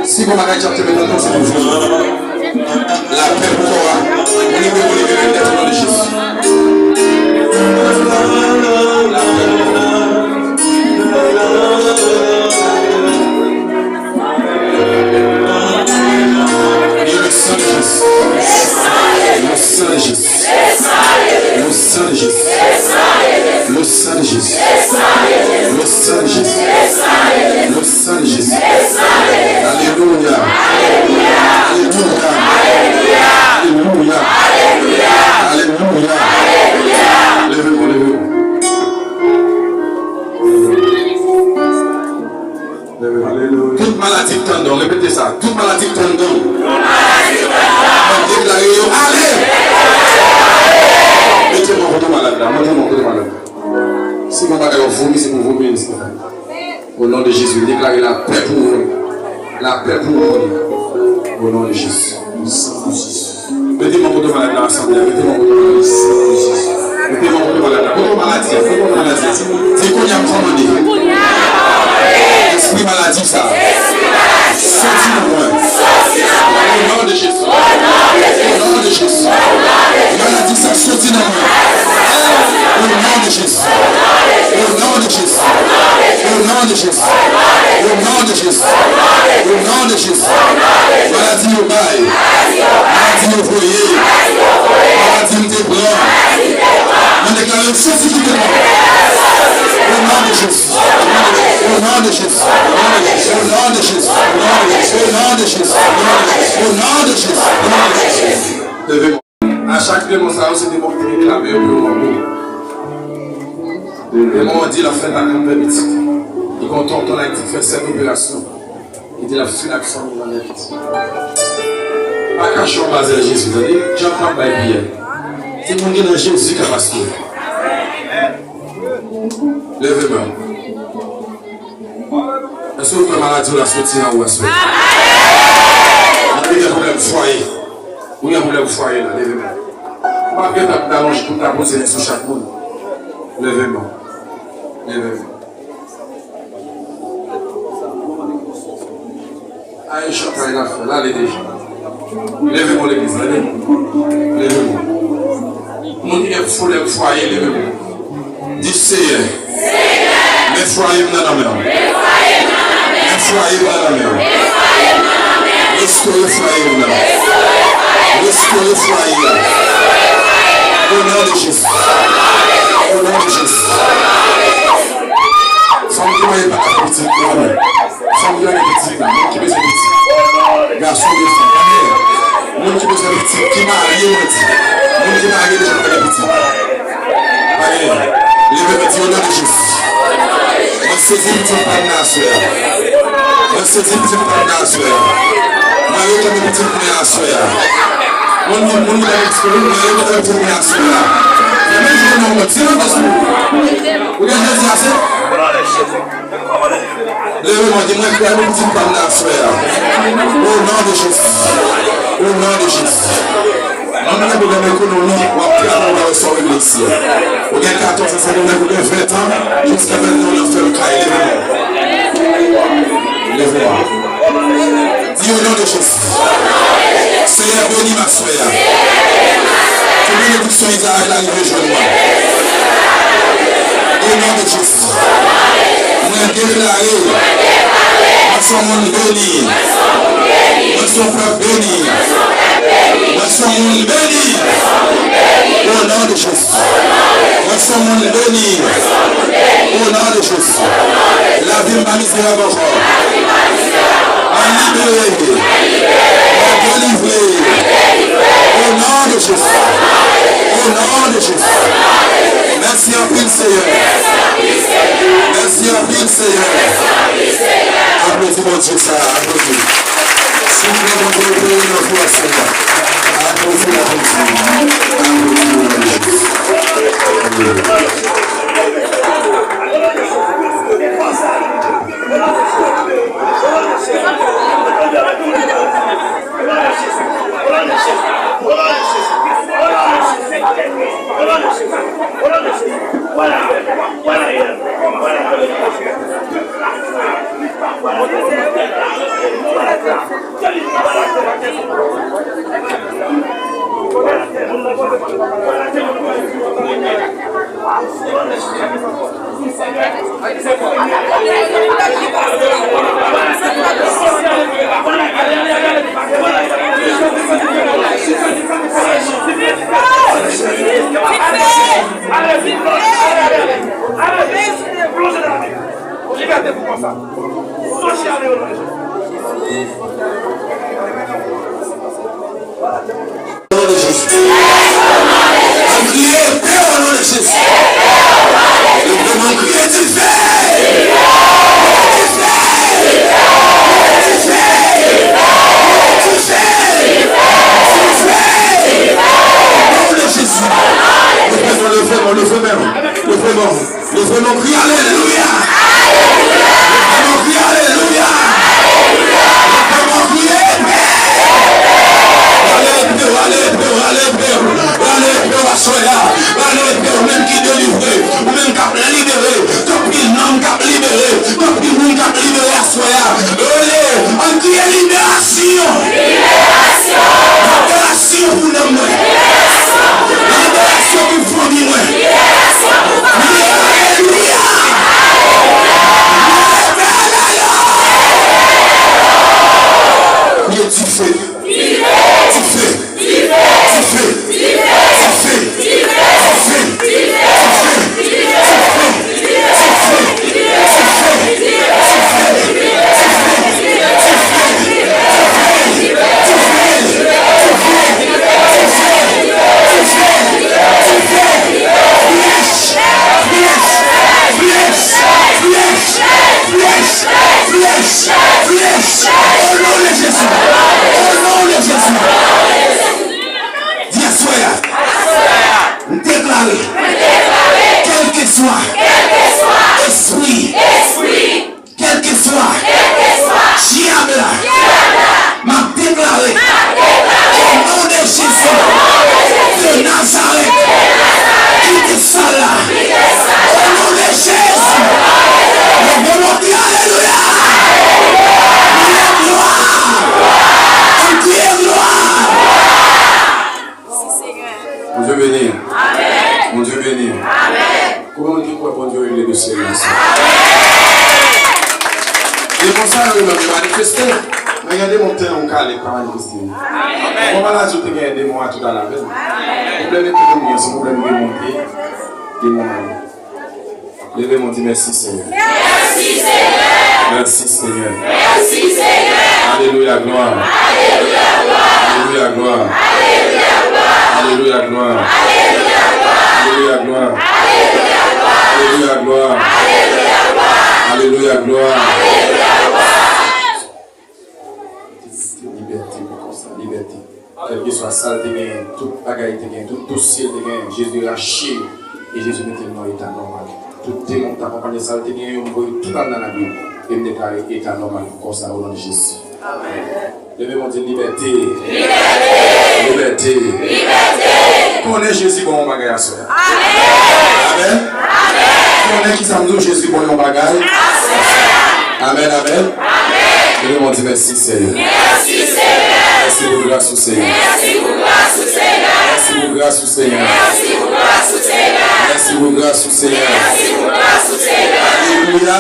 Si vous m'avez chapté maintenant, c'est vous formez. La paix pour toi. On libère au nom de Jésus. La paix. Le sang de Jésus. Le sang de Jésus. Le sang de Jésus. Le sang de Jésus. Le sang de Jésus. Le sang de Jésus. Alléluia. Alléluia. Alléluia. Alléluia. Levez-vous, levez-vous. Toute maladie tendon, répétez ça. Toute maladie tendon. Allez! Mettez-moi votre malade là. Mettez-moi votre malade. Si vous avez vomi, c'est pour vomir. Au nom de Jésus, déclarez la paix pour vous. La paix pour vous. Au nom de Jésus. Mettez-moi votre malade là ensemble. Mettez-moi votre malade là. Mettez-moi votre malade là. Votre maladie. Votre maladie. C'est qu'on y a commandé. Esprit maladie ça. Sortis-moi. Au nom de Jésus. Au nom de Jésus. Maladie ça sortis-moi. Au nom de Jésus. Au nom de Jésus. Au nom de Jésus. Au nom de Jésus. Au nom de Jésus. Maladie au bail. Maladie au foyer. Maladie au blanc. On déclare le feu qui te demande. Au nom de Jésus. Au nom de Jésus. Au nom de Jésus. Au nom de Jésus. Au nom de Jésus. Levez-moi. À chaque démonstration, c'est des mots qui réclament pour moi. Le moment dit la fin de la campagne. Il contente on a été fait cette opération. Il dit la fin de l'action de la vie. Pas qu'à changer Jésus. Vous avez déjà pas bien. C'est mon Dieu dans Jésus qui a passé. Levez-moi. Est-ce que vous avez maladie ou la sortie en haut à souhait? Vous avez des problèmes foyer. Oui, vous levez le foyer là, levez-moi. Pas que tu t'allonges pour t'apposer sur chaque monde. Levez-moi. Levez-moi. Aïe, chante à l'affaire, là, les déjà. Levez-moi l'église, levez-moi. Mon Dieu, il faut le foyer, levez-moi. Dis Seigneur. Les foyers dans la mer. Les foyers dans la mer. Restaure le foyer là. Restaure le foyer là. Au nom de Jésus. Au nom de Jésus. Femme qui n'est pas petite, femme qui est petite, qui est petite. Garçon de femme, monde qui est petit, qui m'a rien dit. Monde qui m'a rien déjà fait petit. Allez, levez petit au nom de Jésus. On saisit le petit panneau. On saisit le petit panneau. Marie qui est petit panneau. Mon Dieu, mon Dieu, mon Dieu, levez-moi, dis-moi qu'il y a une petite panne à faire. Au nom de Jésus. Au nom de Jésus. On a un problème économique, on va recevoir l'église. On a 14 ans, 20 ans, jusqu'à maintenant, on a fait le cahier. Levez-moi. Dis au nom de Jésus. Seigneur, bénis ma soeur. Que bénédiction Israël arrive aujourd'hui. Au nom de Jésus. On a déclaré. Nous sommes bénis. Nous sommes bénis. Nous sommes bénis. Au nom de Jésus. Nous sommes bénis. Au nom de Jésus. La vie m'a misérable encore. À libérer. À délivrer. Au nom de Jésus. Au nom de Jésus. Merci en pile, Seigneur. Merci en pile, Seigneur. Applaudis mon Dieu, ça. Applaudis. S'il vous plaît, mon Dieu, priez une fois, Seigneur. Applaudis la bonne. Mon Dieu béni. Amen. Mon Dieu béni. Amen. Comment on dit quoi, bon Dieu, il est de silence. Et pour ça, il va manifester. Regardez mon temps, on calme pas manifester. On va l'ajouter qu'il y a des mois tout à l'heure. Le problème est que nous avons un problème de monter. Des moments. Levez mon Dieu, merci Seigneur. Merci Seigneur. Merci Seigneur. Merci Seigneur. Alléluia, gloire. Alléluia, gloire. Alléluia, gloire. Alléluia, gloire. Alléluia, gloire. Alléluia, Alléluia, gloire. gloire. Alléluia, gloire. Alléluia, gloire. Alléluia, gloire. Alléluia, gloire. Alléluia, gloire. Liberté, comme ça, liberté. Quel que soit ça, tout bagaille, tout dossier, Jésus a chié. Et Jésus mettait le nom état normal. Tout démon t'accompagne ça, tout dans la Bible. Et me déclarer état normal comme ça au nom de Jésus. Amen. Levez mon Dieu, liberté. Liberté. Liberté. Liberté. Connais Jésus pour mon bagage à soi. Amen. Amen. Connais qui s'amuse Jésus pour mon bagage. Amen. Amen. Amen. Levez mon Dieu, merci Seigneur. Merci Seigneur. Merci pour grâce au Seigneur. Merci pour grâce au Seigneur. Merci pour grâce au Seigneur. Merci pour grâce au Seigneur. Merci pour grâce au Seigneur. Merci pour grâce au Seigneur. Alléluia.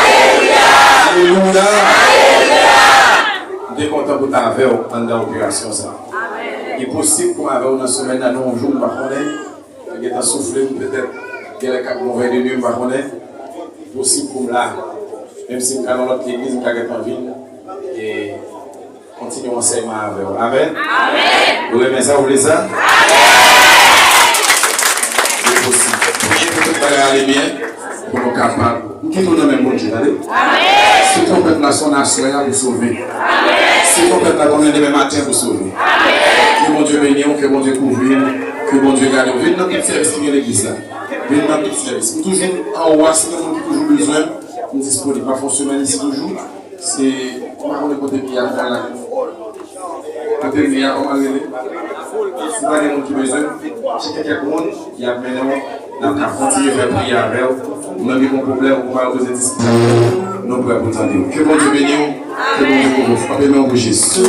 Alléluia. Alléluia. Alléluia. Dès qu'on t'a pour avec pendant l'opération ça. Il est possible qu'on avait une semaine dans un jour, on a soufflé peut-être qu'il y a 4 mauvais de nuit, on est possible pour là. Même si nous allons dans notre église, nous allons en ville et continuons enseignement avec vous. Amen. Amen. Vous aimez ça, vous voulez ça? Amen. C'est possible. Priez pour que tout aller bien, pour nous capables. Nous quittons le même monde, allez. Amen. Si ton peuple nation nationale pour sauver. Amen. Si ton peuple a donné demain matin pour sauver. Amen. Que mon Dieu bénisse, que mon Dieu couvre, que mon Dieu garde. Venez dans tout service qui est l'église là. Venez dans tout service. Toujours en haut, si nous avons toujours besoin. Nous disponibles. Pas forcément ici toujours. C'est. Comment on est côté milliard là? Côté milliard, on va aller. Si pas des gens qui ont besoin, si quelqu'un qui monde, il y a maintenant, on a continué à faire prier avec eux. Même si on a un problème, on va poser des nous pouvons vous entendre. Que mon Dieu bénisse, que mon Dieu vous fasse. Amen. Jésus.